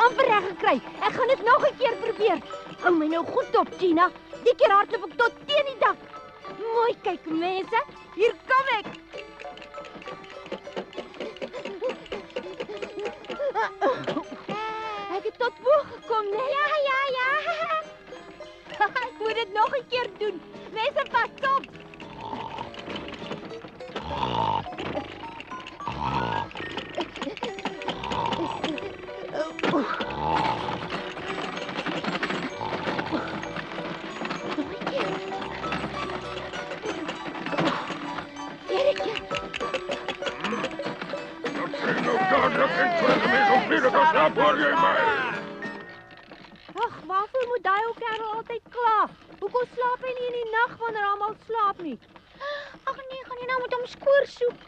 amper reg gekry. Ek gaan dit nog 'n keer probeer. Hou my nou goed op, Gina. Die keer hardloop ek tot teen die dak. Mooi kyk, mense. Hier kom ek. Ek het tot bo gekom, nee? Ja. Ek moet dit nog 'n keer doen. Mense, pas op. Ag, waarvoor moet daai ou kerel altyd kla? Hoekom slaap hy nie in die nag wanneer almal slaap nie? Ag nee, gaan jy nou met hom skoor soek?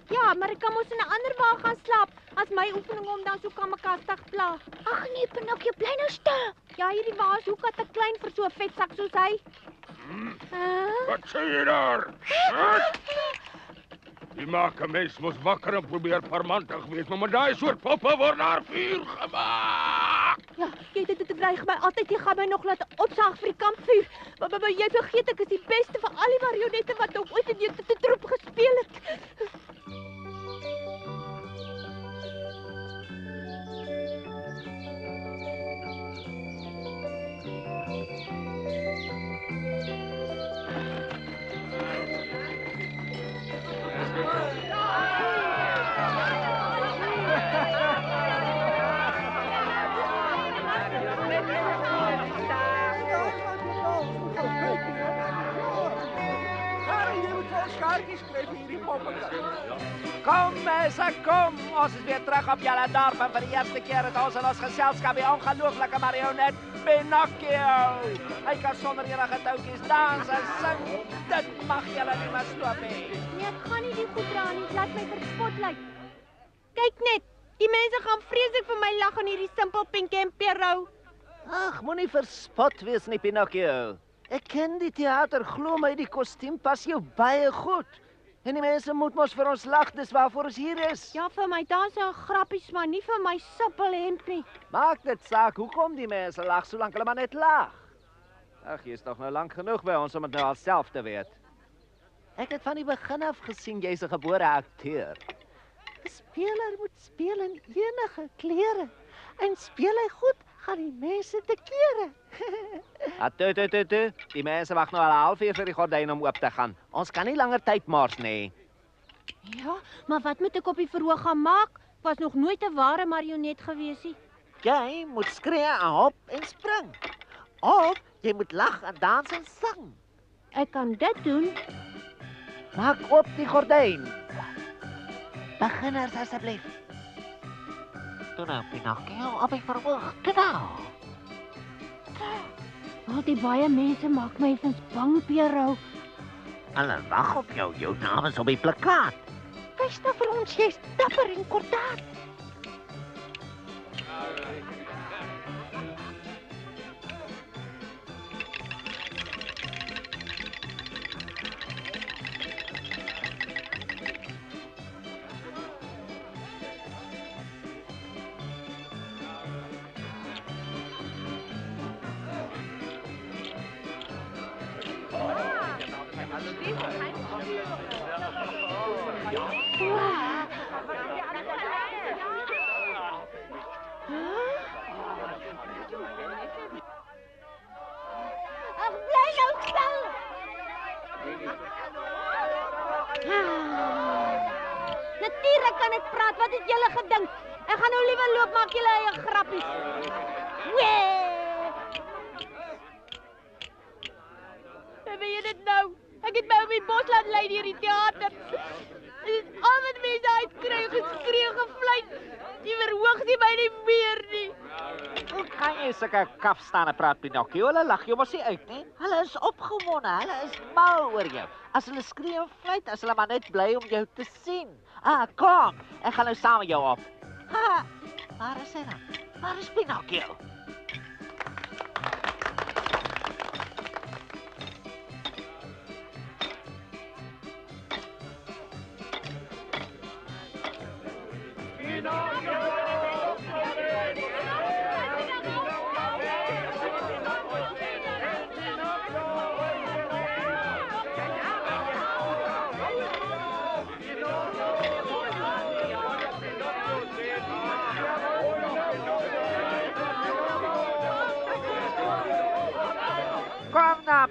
Ja, maar ek kan mos in 'n ander wa gaan slaap as my oefening om dan so kamekastig pla. Ag nee, Pinocchio, bly nou stil. Ja, hierdie wa is hoekom te klein vir so 'n vetsak soos hy. Wat sê jy daar? Die maak 'n mens mos wakker en probeer parmantig wees, maar met daai soort poppe word daar vuur gemaak. Ja, dit dreig my altyd. Jy gaan my nog laat opsaag vir die kampvuur. Maar jy vergeet ek is die beste van al die marionette wat nog ooit in die troep gespeel het. Kom mense, kom! Ons is weer terug op julle dorp en vir die eerste keer het ons in ons geselskap die ongelooflike marionet Pinocchio. Hy kan sonder enige touwtjies dans en sing. Dit mag julle nie maar sloop hê. Nee, ek gaan nie die goed dra nie. Laat my verspot lyk. Kyk net, die mense gaan vreeslik vir my lag aan hierdie simpel Pinkie en Pierrot. Ag, moenie verspot wees nie, Pinocchio. Ek ken die teater, glo my, die kostuum pas jou baie goed. En die mense moet mos vir ons lag, dis waarvoor ons hier is. Ja, vir my dans en grappies, maar nie vir my simpel hemp nie. Maak dit saak, hoekom die mense lag, solank hulle maar net lag. Ag, jy is toch nou lank genoeg by ons om het nou al self te weet. Ek het van die begin af gesien, jy is 'n gebore akteur. 'n Speler moet speel in enige klere. En speel hy goed, gaan die mense te kere. Die mense wag nou al 'n halfuur vir die gordyn om oop te gaan. Ons kan nie langer tyd mors nie. Ja, maar wat moet ek op die verhoog gaan maak? Ek was nog nooit 'n ware marionet gewees nie. Jy moet skree en hop en spring. Of jy moet lag en dans en sing. Ek kan dit doen. Maak op die gordyn. Beginners asseblief. Toe nou, Pinocchio, op die verhoog. Toe nou. Al die baie mense maak my effens bang, Pierrot. Hulle wag op jou, jou naam is op die plakkaat. Wys nou vir ons, jy's dapper en kordaat. Ag, bly nou stil. Natuurlik kan ek praat. Wat het julle gedink? Ek gaan nou liewer loop, maak julle eie grappies. Weet jy dit nou? Ek het my op die bos laat lei deur die teater. Al wat mense uitkry, geskree, gefluit. Die verhoog nie my nie meer nie. Hoe kan jy sulke kaf staan en praat, Pinocchio? Hulle lag jou mos nie uit, nie? Hulle is opgewonde, hulle is mal oor jou. As hulle skree en fluit, is hulle maar net bly om jou te sien. Kom, ek gaan nou saam met jou op. Waar is hy dan? Waar is Pinocchio?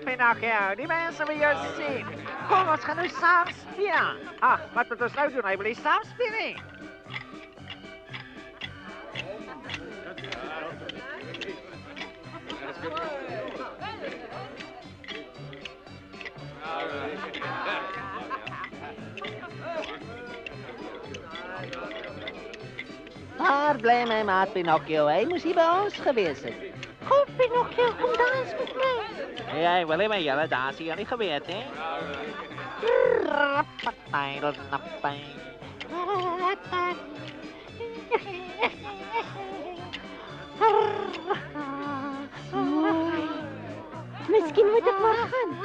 Pinocchio. Die mensen wil je zien. Kom, ons gaan nu samen spelen. Ach, wat moet ons nou doen? Hij wil niet samen spelen. Waar blij mijn maat Pinocchio? Hij moest hier bij ons geweest zijn. Goed, Pinocchio, kom dans met mij. Jij wil met jullie dansen, jullie geweest, hè? Misschien moet ik maar gaan.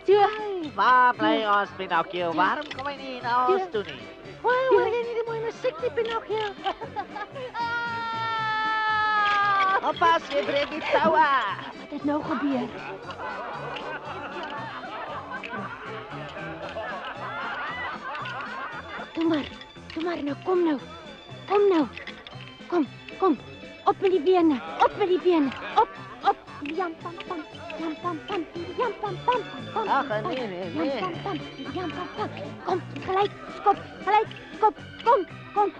Doe. Waar blij ons Pinocchio? Waarom kom je niet naar ons toe niet? Waarom hoor je niet de mooie muziek, die Pinocchio? Oppas, je breekt die touwen. Wat is nou gebeurd? Doe maar, nou, kom nou. Kom. Op met die benen, op. Jam, pam, pam, jam, pam, pam, jam, pam, pam, pam. Ach, nee. Jam, pam, pam. Kom, gelijk, kop, kom.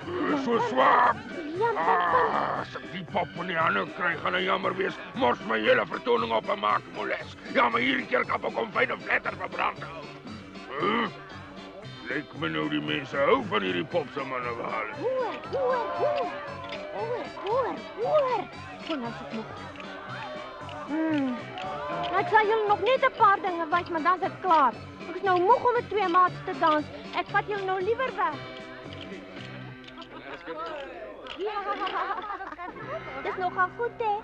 Zo zwaar. Jam, pam, pam. Als ik die pop van die handen krijg, ga dan jammer wees. Mors mijn hele vertoning op en maak moles. Ja, maar hier keer kan ik om fijne vletter verbranden. Lijkt me nou die mensen ook van die pops aan mannen halen. Hoor. Kom nou, zit nog. Nou, ik zal jullie nog net een paar dingen wijs, maar dan is het klaar. Ik is nou moeg om met twee maats te dansen. Ik vat jullie nou liever weg. Ja, dat is nogal goed, hè?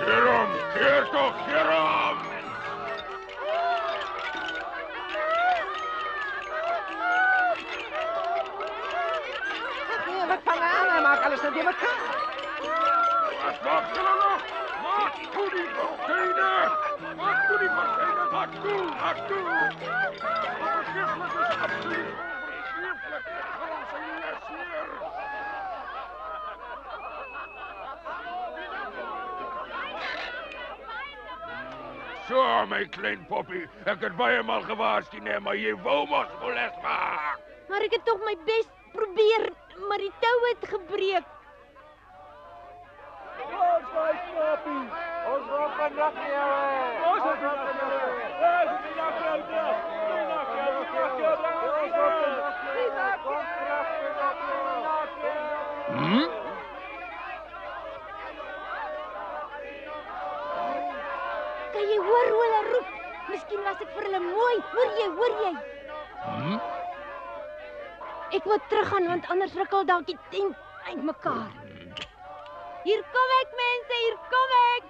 Gerom, keer toch, Gerom! Wat van aan, hij maakt alles naar elkaar. Wat maakt je nog? Maak toe die container! Maak toe die container! Maak toe! Verschrikkelijk is absoluut verschrikkelijk! Gewoon zijn les hier! Zo, mijn klein poppie. Ik heb bij hem al gewaarschuwd, maar je wou ons molest maken. Maar ik heb toch mijn best probeer, maar die touw het gebreek. Ons gaat Pinocchio! Ons gaat Kan jy hoor hoe hulle roep? Miskien was ek vir hulle mooi. Hoor jy? Ek moet teruggaan want anders rukkel dalk die tent uitmekaar. Hier kom ek mense, hier kom ek.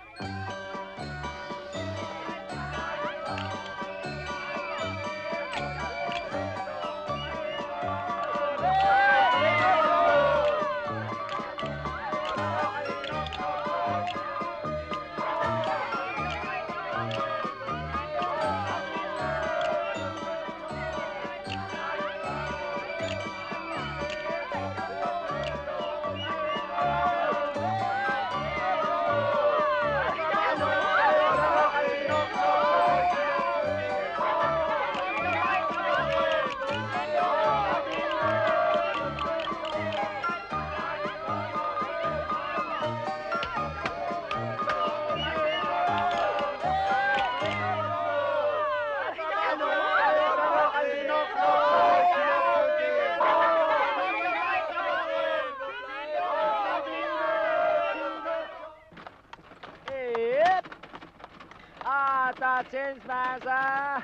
Sinds mensen.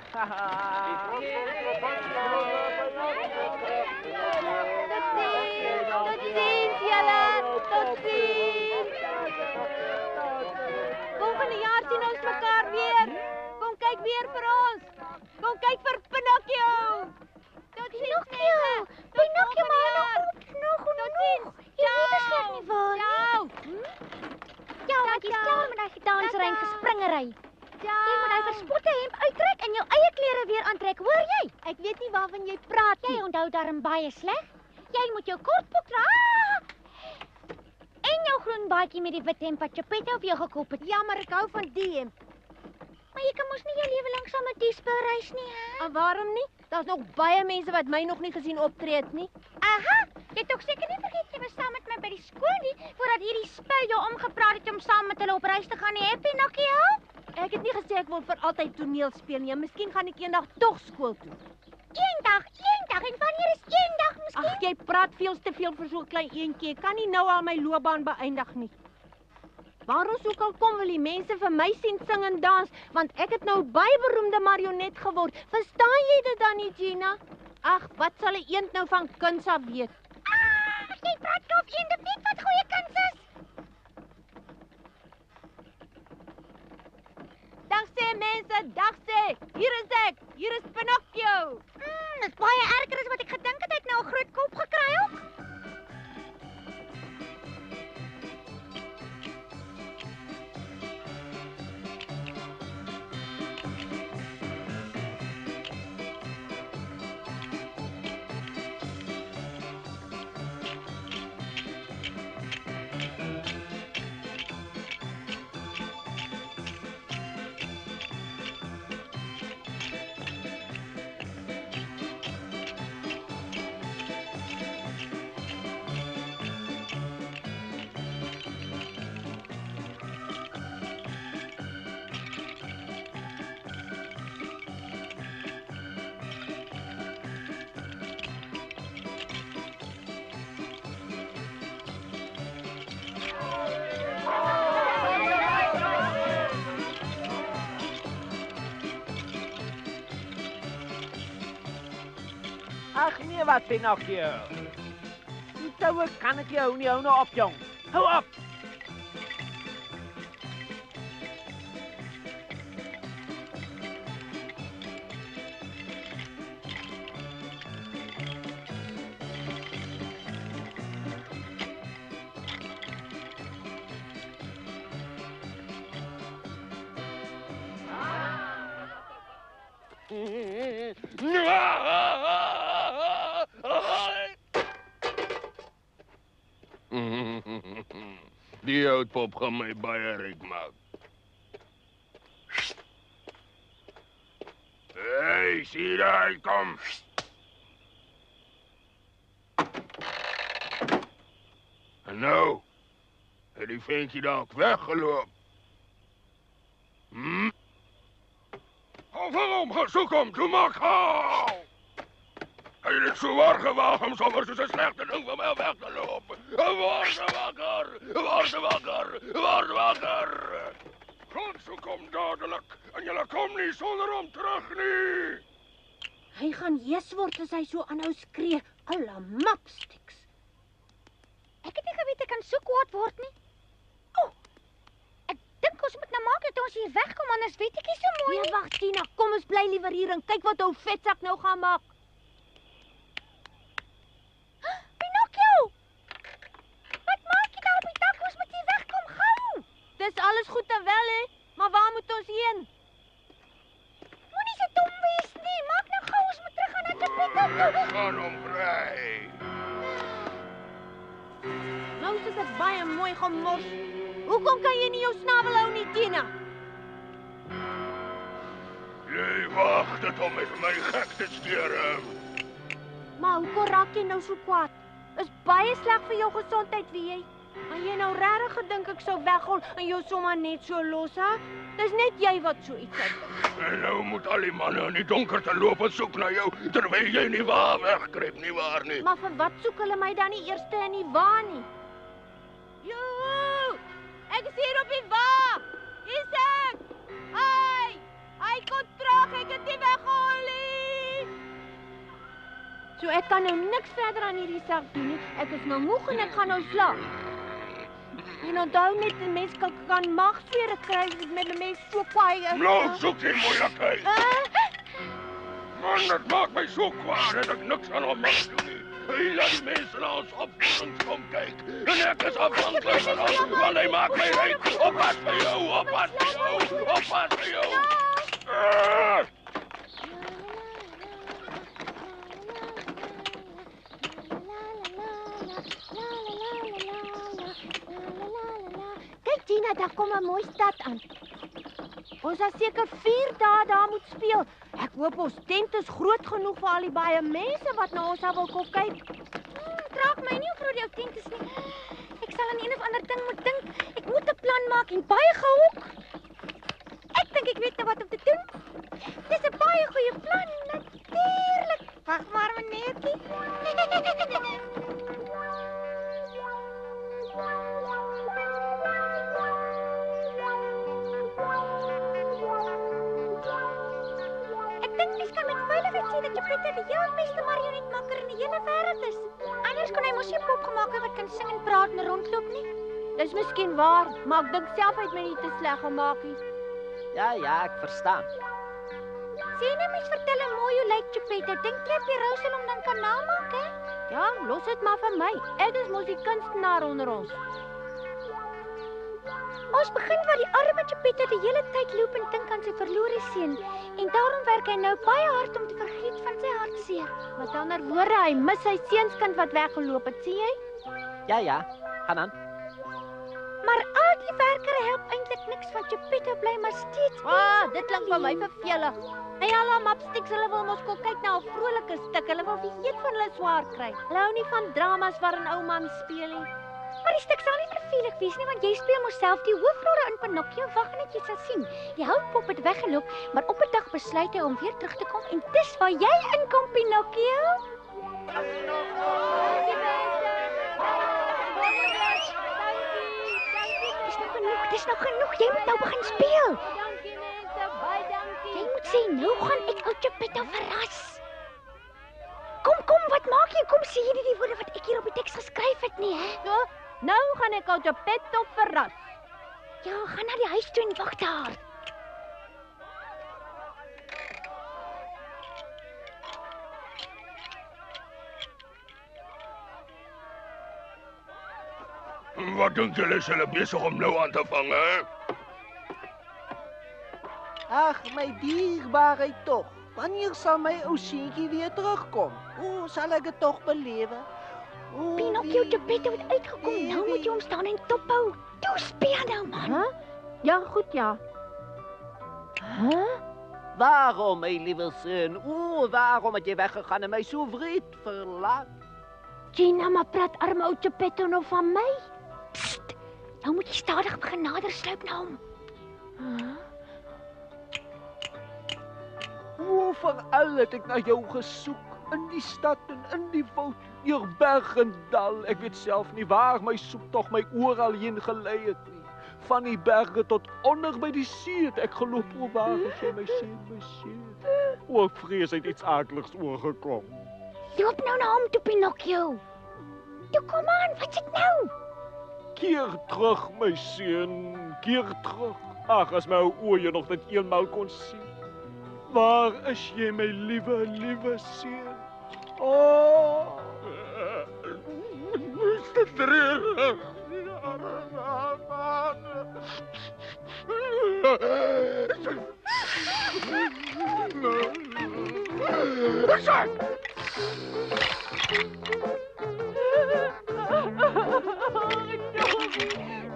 Tot ziens, julle. Tot ziens. Volgende jaar sien ons mekaar weer. Kom kyk weer vir ons. Kom kyk vir Pinocchio. Tot ziens, mense. Pinocchio, maar nog. Tot ziens. Jy weet dit nie waar nie. Ja, wat jy stel met daai dansery en gespringery. Ja. Jy moet hy verspotte hemp uittrek en jou eie klere weer aantrek, hoor jy? Ek weet nie waarvan jy praat Jy nie. onthou darm baie sleg. Jy moet jou kortbroek dra. En jou groen baadjie met die wit hemp wat Chapetta vir jou gekoop het. Ja, maar ek hou van die hemp. Maar jy kan mos nie jou lewe lank saam met Diesper reis nie, hè? En waarom nie? Daar's nog baie mense wat my nog nie gesien optree het nie. Aha, jy het ook seker nie vergeet jy was saam met my by die skool nie, voordat hierdie spel jou omgepraat het om saam met hulle op reis te gaan nie, Happy Nokkie? Ek het nie gesê ek wil vir altyd toneel speel nie. Miskien gaan ek eendag tog skool toe. Eendag, en wanneer is eendag miskien? Ag, jy praat veel te veel vir so 'n klein eentjie. Ek kan nie nou al my loopbaan beëindig nie. Waar ons ook al kom, wil die mense vir my sien sing en dans, want ek het nou baie beroemde marionet geword. Verstaan jy dit dan nie, Gina? Ag, wat sal 'n eend nou van kuns af weet? Jy praat nou of eende weet wat goeie kuns is. Dag sê mense, dag sê. Hier is ek. Hier is Pinocchio. Dis baie erger as wat ek gedink het. Hy het nou 'n groot kop gekry ook. Ag nee, wat Pinocchio. Die toue kan ek jou nie hou nou op, jong. Hou op. Die houtpop gaan my baie ryk maak. Hey, sien daar, kom. En nou, het die ventjie dalk weggeloop. Hou van hom, gaan soek hom, toe maak gauw. Hy het so waar gewaag om sommer soos 'n slegte ding van my weg te loop. Word wakker, word wakker, word wakker. Gaan soek hom dadelik en julle kom nie sonder hom terug nie. Hy gaan jes word as hy so aanhou skree. Alla mapsticks. Ek het nie geweet ek kan so kwaad word nie. O, ek dink ons moet nou maak dat ons hier wegkom, anders weet ek nie so mooi Nee, nie. wag Tina, kom ons bly liewer hier en kyk wat ou vetsak nou gaan maak. Pinocchio! Wat maak jy daar op die dak? Ons moet hier wegkom, gou! Dis alles goed en wel hè, maar waar moet ons heen? Moenie so dom wees nie. Maak nou gou, ons moet terug gaan na Chapetta. Ek gaan hom kry. Nou is dit baie mooi gemors. Hoekom kan jy nie jou snavel hou nie, Tina? Jy wag dit om met my gek te steur. Maar hoekom raak jy nou so kwaad? Is baie sleg vir jou gesondheid, weet jy? Maar jy nou regtig gedink ek sou weghol en jou sommer net so los, hè? Dis net jy wat so iets dink. En nou moet al die manne in die donker te loop en soek na jou, terwyl jy nie waar wegkruip nie, waar nie. Maar vir wat soek hulle my dan nie eerste in die wa nie? Joe! Ek is hier op die wa! Hier's ek! Hy kom terug, ek het nie weggehol nie! So ek kan nou niks verder aan hierdie saak doen nie. Ek is nou moeg en ek gaan nou slaap. En onthou net, 'n mens kan magswere kry as dit met 'n mens so kwaai is. Nou soek jy moeilikheid. Man, dit maak my so kwaad dat ek niks aan hom mag doen nie. Hy laat die mense na ons opvoedings kom kyk. En ek is afhanklik van hom, want hy maak my ryk. Oppas vir jou, oppas vir jou, hou vas vir jou. Ah! Kyk Gina, daar kom 'n mooi stad aan. Ons sal seker 4 dae daar moet speel. Ek hoop ons tent is groot genoeg vir al die baie mense wat na ons wil kom kyk. Raak my nie of vir jou tent is nie. Ek sal aan een of ander ding moet dink. Ek moet 'n plan maak en baie gou ook. Ek dink ek weet nou wat om te doen. Dis 'n baie goeie plan, natuurlik. Wag maar, meneertjie. Ek dink mens kan met veiligheid sê dat Geppetto die heel beste marionetmaker in die hele wêreld is. Anders kon hy mos nie 'n pop gemaak het wat kan sing en praat en rondloop nie. Dis miskien waar, maar ek dink self het my nie te sleg gemaak nie. Ja, ek verstaan. Sê net mens vertel hom mooi hoe lyk Geppetto. Dink jy die Rosel hom dan kan namaak, hè? Ja, los dit maar vir my. Ek is mos die kunstenaar onder ons. Ons begin waar die arme Geppetto die hele tyd loop en dink aan sy verlore seun. En daarom werk hy nou baie hard om te vergeet van sy hartseer. Met ander woorde, hy mis sy seunskind wat weggeloop het, sien jy? Ja, gaan aan. Maar al die werkere help eintlik niks want Geppetto bly maar steeds. Dit klink vir my vervelig. Hey, alle mapsticks, hulle wil mos kom kyk na 'n vrolike stuk. Hulle wil weet van hulle swaar kry. Hulle hou nie van dramas waarin ou man speel nie. Maar die stuk sal nie vervelig wees nie want jy speel mos self die hoofrolle in Pinocchio. Wag net jy sal sien. Die houtpop het weggeloop, maar op 'n dag besluit hy om weer terug te kom en dis waar jy inkom, Pinocchio. Dis nou genoeg. Jy moet nou begin speel. Dankie mense, baie dankie. Jy moet sê nou gaan ek ou Geppetto verras. Kom, wat maak jy? Kom sê jy nie die woorde wat ek hier op die teks geskryf het nie, hè? So, nou gaan ek ou Geppetto verras. Ja, gaan na die huis toe en wag daar. Wat dink julle is hulle besig om nou aan te vang, hè? Ag, my dierbaarheid tog. Wanneer sal my ou seentjie weer terugkom? Sal ek dit tog belewe? Pinocchio, Geppetto het uitgekom. Nou moet jy hom staan en tophou. Toe speel nou, man. Huh? Ja, goed ja. Huh? Waarom, my liewe seun? Waarom het jy weggegaan en my so wreed verlaat? Gina, maar praat arme ou Geppetto nou van my? Psst. Nou moet jy stadig begin nader sluip na hom. Veral het ek na jou gesoek. In die stad en in die woud. Hier berg en dal. Ek weet self nie waar my soektog my oral heen gelei het nie. Van die berge tot onder by die see het ek geloop. Waar het jy my seun? Ek vrees hy het iets akeligs oorgekom. Loop nou na hom toe, Pinocchio. Toe kom aan, wat is dit nou? Keer terug, my seun. Keer terug. Ag, as my oë jy nog dit eenmaal kon sien. Waar is jy, my liewe seun? Is dit reg?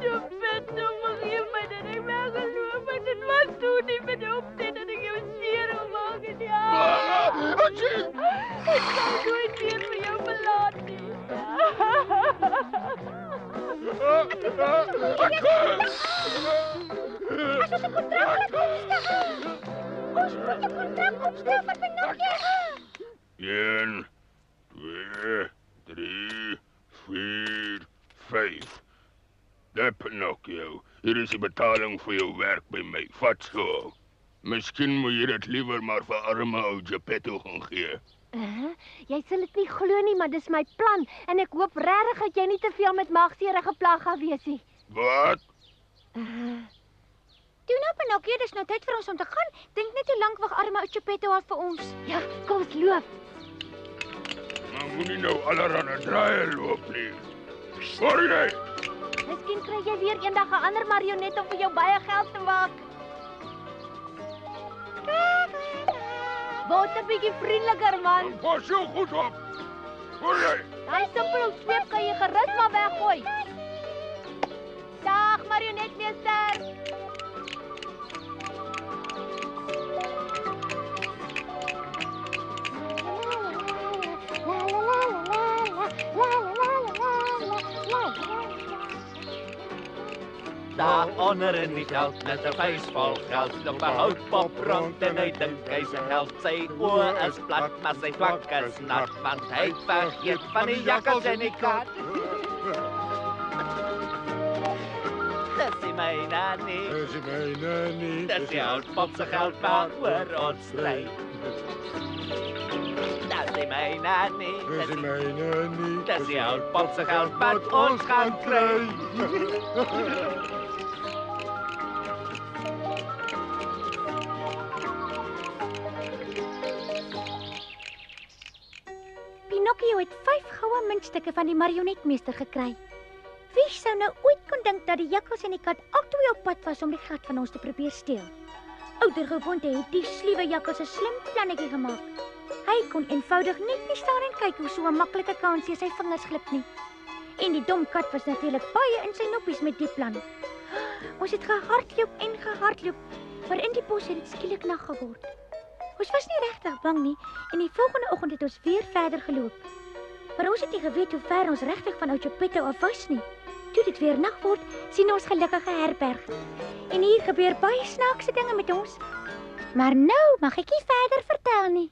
Geppetto, vergeef my dat ek weggeloop het. Dit was toe nie met die opzet dat ek jou seer gemaak het. Ja. Ek sal nooit meer vir jou verlaat nie. As ons 'n kontrak laat opstel. Ons moet 'n kontrak opstel vir Pinocchio. 1, 2, 3, 4, 5. Daar, Pinocchio. Hier is die betaling vir jou werk by my. Vat so. Miskien moet jy dit liewer maar vir arme ou Geppetto gaan gee. Jy sal dit nie glo nie, maar dis my plan. En ek hoop regtig dat jy nie te veel met maagseere geplaag gaan wees nie. Wat? Toe nou, Pinocchio, dis nou tyd vir ons om te gaan. Dink net hoe lank wag arme ou Geppetto al vir ons. Ja, kom ons loop. Maar moenie nou allerhande draaie loop nie. Hoor jy? Miskien kry jy weer eendag 'n ander marionet om vir jou baie geld te maak. 'n bietjie vriendeliker, man. Pas jou goed op. Hoor jy? Daai simpel sweep kan jy gerus maar weggooi. Dag, marionetmeester. Daar onder in die veld met 'n vuisvol geld loop 'n houtpop rond en hy dink hy's 'n held. Sy oë is plat, maar sy twak is nat, want hy het vergeet van die jakkals en die kat. Dis nie my nanny, Dis my nanny. dis die houtpop se geld waaroor ons stry. Dis nie my nanny, Dis my nanny. dis die houtpop se geld wat ons gaan kry. Pinocchio het 5 goue muntstukke van die marionetmeester gekry. Wie sou nou ooit kon dink dat die jakkals en die kat albei op pad was om die geld van ons te probeer steel? Oudergewoonte het die sluwe jakkals 'n slim plannetjie gemaak. Hy kon eenvoudig net nie staan en kyk hoe so 'n maklike kansie sy vingers glip nie. En die dom kat was natuurlik baie in sy noppies met die plan. Ons het gehardloop en gehardloop, maar in die bos het dit skielik nag geword. Ons was nie regtig bang nie en die volgende oggend het ons weer verder geloop. Maar ons het nie geweet hoe ver ons regtig van Ou Geppetto af was nie. Toe dit weer nag word, sien ons gelukkige herberg. En hier gebeur baie snaakse dinge met ons. Maar nou mag ek nie verder vertel nie.